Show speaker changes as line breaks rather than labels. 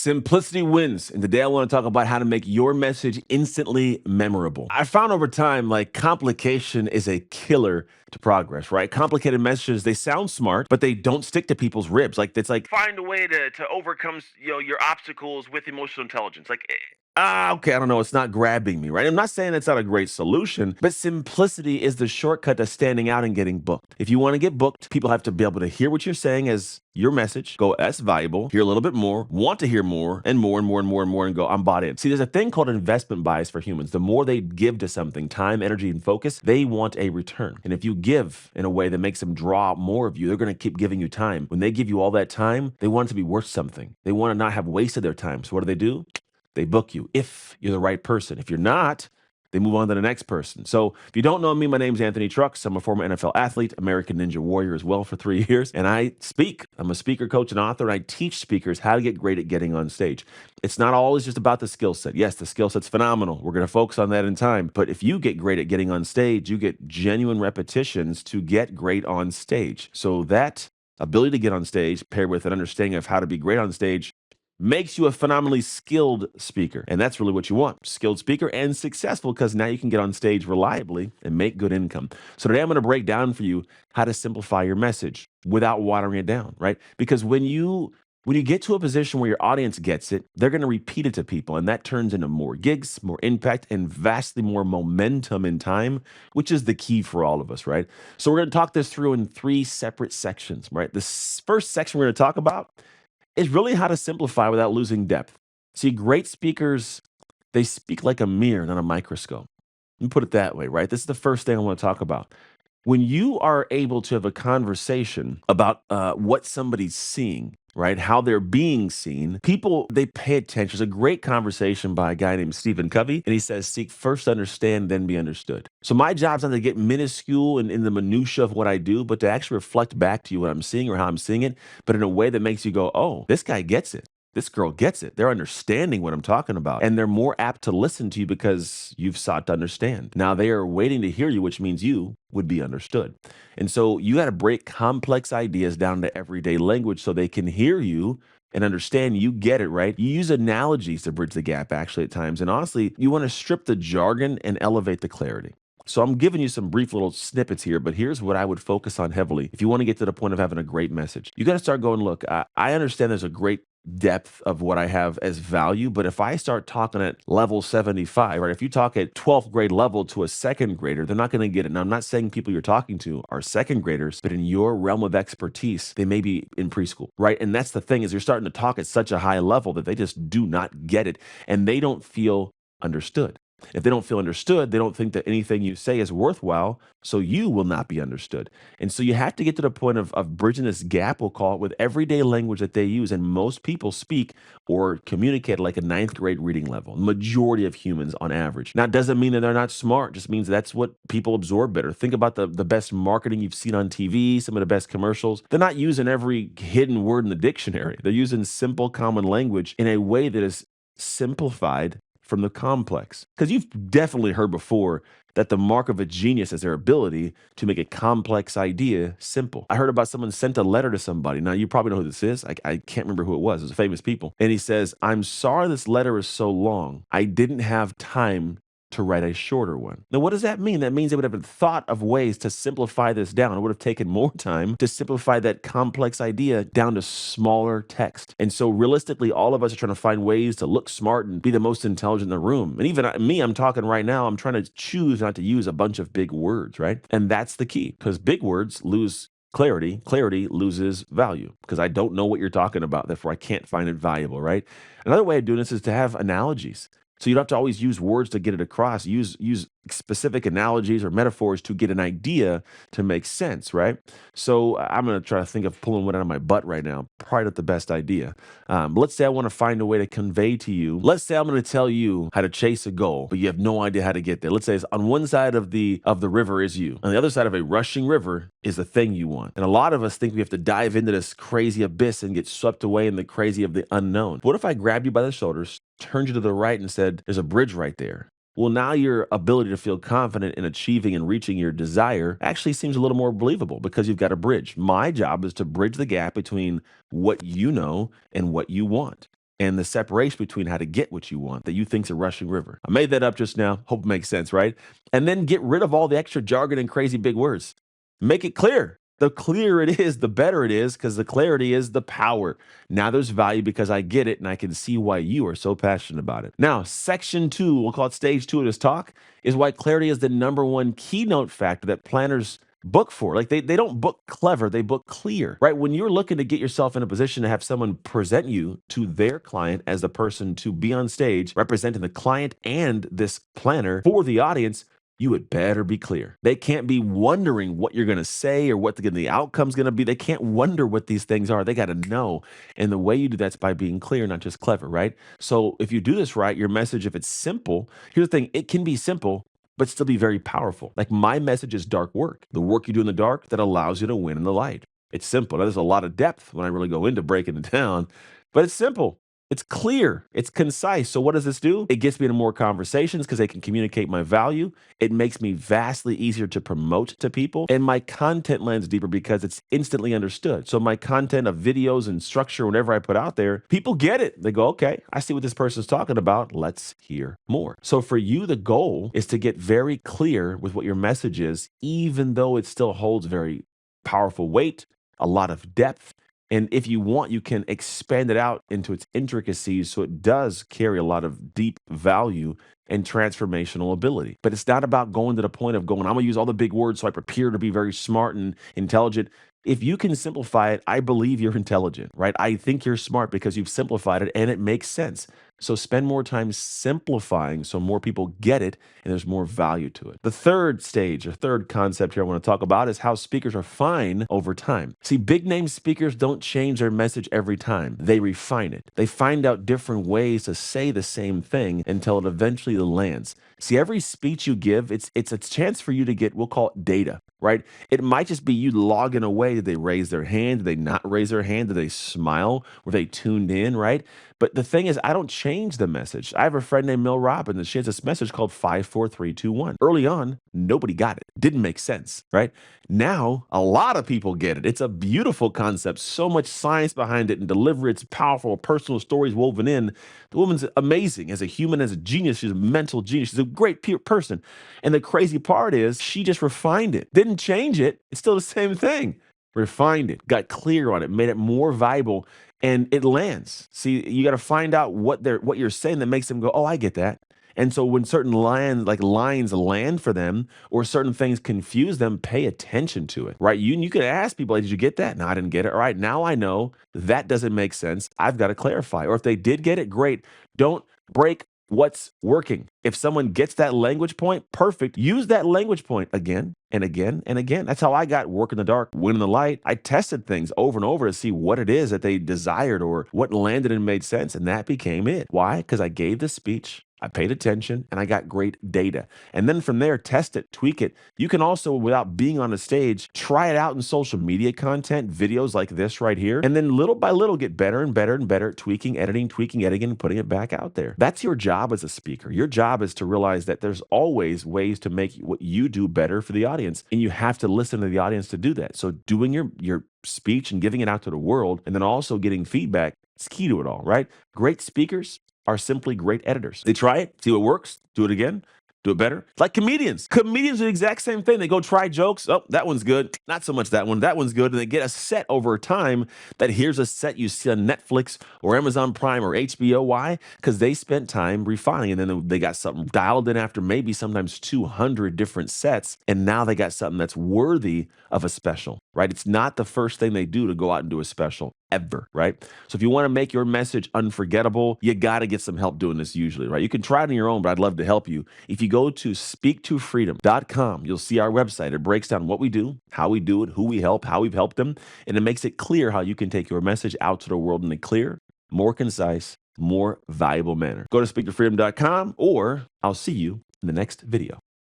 Simplicity wins. And today I want to talk about how to make your message instantly memorable. I found over time, like complication is a killer to progress, right? Complicated messages, they sound smart, but they don't stick to people's ribs. Like it's like find a way to overcome, your obstacles with emotional intelligence. Okay, I don't know, it's not grabbing me, right? I'm not saying it's not a great solution, but simplicity is the shortcut to standing out and getting booked. If you want to get booked, people have to be able to hear what you're saying as your message, go, that's valuable, hear a little bit more, want to hear more, and more and more and more and more, and go, I'm bought in. See, there's a thing called investment bias for humans. The more they give to something, time, energy, and focus, they want a return. And if you give in a way that makes them draw more of you, they're going to keep giving you time. When they give you all that time, they want it to be worth something. They want to not have wasted their time. So what do? They book you if you're the right person. If you're not, they move on to the next person. So if you don't know me, my name's Anthony Trucks. I'm a former NFL athlete, American Ninja Warrior as well for 3 years. And I speak. I'm a speaker, coach, and author. And I teach speakers how to get great at getting on stage. It's not always just about the skill set. Yes, the skill set's phenomenal. We're going to focus on that in time. But if you get great at getting on stage, you get genuine repetitions to get great on stage. So that ability to get on stage paired with an understanding of how to be great on stage makes you a phenomenally skilled speaker. And that's really what you want. Skilled speaker and successful, because now you can get on stage reliably and make good income. So today I'm going to break down for you how to simplify your message without watering it down, right? Because when you get to a position where your audience gets it, they're going to repeat it to people. And that turns into more gigs, more impact, and vastly more momentum in time, which is the key for all of us, right? So we're going to talk this through in 3 separate sections, right? The first section we're going to talk about is really how to simplify without losing depth. See, great speakers, they speak like a mirror, not a microscope. Let me put it that way, right? This is the first thing I want to talk about. When you are able to have a conversation about what somebody's seeing, right? How they're being seen, people, they pay attention. There's a great conversation by a guy named Stephen Covey, and he says, seek first to understand, then be understood. So my job's not to get minuscule in the minutia of what I do, but to actually reflect back to you what I'm seeing or how I'm seeing it, but in a way that makes you go, oh, this guy gets it. This girl gets it. They're understanding what I'm talking about. And they're more apt to listen to you because you've sought to understand. Now they are waiting to hear you, which means you would be understood. And so you got to break complex ideas down to everyday language so they can hear you and understand you get it, right? You use analogies to bridge the gap actually at times. And honestly, you want to strip the jargon and elevate the clarity. So I'm giving you some brief little snippets here, but here's what I would focus on heavily. If you want to get to the point of having a great message, you got to start going, look, I understand there's a great depth of what I have as value. But if I start talking at level 75, right? If you talk at 12th grade level to a second grader, they're not going to get it. Now, I'm not saying people you're talking to are second graders, but in your realm of expertise, they may be in preschool, right? And that's the thing is you're starting to talk at such a high level that they just do not get it and they don't feel understood. If they don't feel understood, they don't think that anything you say is worthwhile, so you will not be understood. And so you have to get to the point of bridging this gap, we'll call it, with everyday language that they use. And most people speak or communicate like a 9th grade reading level, majority of humans on average. Now, it doesn't mean that they're not smart, it just means that's what people absorb better. Think about the best marketing you've seen on TV, some of the best commercials. They're not using every hidden word in the dictionary. They're using simple, common language in a way that is simplified from the complex. Because you've definitely heard before that the mark of a genius is their ability to make a complex idea simple. I heard about someone sent a letter to somebody. Now, you probably know who this is. I can't remember who it was. It was famous people. And he says, I'm sorry this letter is so long. I didn't have time to write a shorter one. Now, what does that mean? That means they would have thought of ways to simplify this down. It would have taken more time to simplify that complex idea down to smaller text. And so realistically, all of us are trying to find ways to look smart and be the most intelligent in the room. And even me, I'm talking right now, I'm trying to choose not to use a bunch of big words, right? And that's the key, because big words lose clarity. Clarity loses value because I don't know what you're talking about. Therefore, I can't find it valuable, right? Another way of doing this is to have analogies. So you don't have to always use words to get it across. Use specific analogies or metaphors to get an idea to make sense, right? So I'm going to try to think of pulling one out of my butt right now. Probably not the best idea. Let's say I want to find a way to convey to you. Let's say I'm going to tell you how to chase a goal, but you have no idea how to get there. Let's say it's on one side of the river is you. On the other side of a rushing river is the thing you want. And a lot of us think we have to dive into this crazy abyss and get swept away in the crazy of the unknown. What if I grabbed you by the shoulders, turned you to the right and said, there's a bridge right there? Well, now your ability to feel confident in achieving and reaching your desire actually seems a little more believable because you've got a bridge. My job is to bridge the gap between what you know and what you want. and the separation between how to get what you want that you think's a rushing river. I made that up just now. Hope it makes sense, right? And then get rid of all the extra jargon and crazy big words. Make it clear. The clearer it is, the better it is, because the clarity is the power. Now there's value because I get it and I can see why you are so passionate about it. Now, section two, we'll call it stage two of this talk, is why clarity is the number one keynote factor that planners book for. Like they don't book clever, they book clear, right? When you're looking to get yourself in a position to have someone present you to their client as the person to be on stage representing the client and this planner for the audience, you had better be clear. They can't be wondering what you're going to say or what the outcome's going to be. They can't wonder what these things are. They got to know. And the way you do that's by being clear, not just clever, right? So if you do this right, your message, if it's simple, here's the thing, it can be simple, but still be very powerful. Like my message is dark work, the work you do in the dark that allows you to win in the light. It's simple. Now, there's a lot of depth when I really go into breaking it down, but it's simple. It's clear. It's concise. So what does this do? It gets me into more conversations because they can communicate my value. It makes me vastly easier to promote to people. And my content lands deeper because it's instantly understood. So my content of videos and structure, whenever I put out there, people get it. They go, okay, I see what this person's talking about. Let's hear more. So for you, the goal is to get very clear with what your message is, even though it still holds very powerful weight, a lot of depth. And if you want, you can expand it out into its intricacies so it does carry a lot of deep value and transformational ability. But it's not about going to the point of going, I'm gonna use all the big words so I prepare to be very smart and intelligent. If you can simplify it, I believe you're intelligent, right? I think you're smart because you've simplified it and it makes sense. So spend more time simplifying so more people get it and there's more value to it. The third stage, or third concept here I want to talk about is how speakers are fine over time. See, big name speakers don't change their message every time. They refine it. They find out different ways to say the same thing until it eventually lands. See, every speech you give, it's a chance for you to get, we'll call it data, right? It might just be you logging away. Did they raise their hand? Did they not raise their hand? Did they smile? Were they tuned in, right? But the thing is, I don't change the message. I have a friend named Mel Robbins, and she has this message called 54321. Early on, nobody got it. Didn't make sense, right? Now, a lot of people get it. It's a beautiful concept, so much science behind it and delivery. It's powerful, personal stories woven in. The woman's amazing as a human, as a genius. She's a mental genius. She's a great person. And the crazy part is she just refined it. Didn't change it. It's still the same thing. Refined it, got clear on it, made it more valuable, and it lands. See, you got to find out what you're saying that makes them go, "Oh, I get that." And so when certain lines land for them or certain things confuse them, pay attention to it, right? You could ask people, like, "Did you get that?" No, I didn't get it. All right, now I know that doesn't make sense. I've got to clarify. Or if they did get it, great. Don't break what's working. If someone gets that language point, perfect. Use that language point again and again and again. That's how I got work in the dark, win in the light. I tested things over and over to see what it is that they desired or what landed and made sense. And that became it. Why? Because I gave the speech. I paid attention and I got great data. And then from there, test it, tweak it. You can also, without being on a stage, try it out in social media content, videos like this right here. And then little by little, get better and better and better at tweaking, editing, and putting it back out there. That's your job as a speaker. Your job is to realize that there's always ways to make what you do better for the audience. And you have to listen to the audience to do that. So doing your speech and giving it out to the world, and then also getting feedback, is key to it all, right? Great speakers are simply great editors. They try it, see what works, do it again, do it better. It's like comedians. Comedians do the exact same thing. They go try jokes. Oh, that one's good. Not so much that one. That one's good. And they get a set over time that here's a set you see on Netflix or Amazon Prime or HBO. Why? Because they spent time refining and then they got something dialed in after maybe sometimes 200 different sets. And now they got something that's worthy of a special, right? It's not the first thing they do to go out and do a special ever, right? So if you want to make your message unforgettable, you got to get some help doing this usually, right? You can try it on your own, but I'd love to help you. If you go to speaktofreedom.com, you'll see our website. It breaks down what we do, how we do it, who we help, how we've helped them, and it makes it clear how you can take your message out to the world in a clear, more concise, more valuable manner. Go to speaktofreedom.com, or I'll see you in the next video.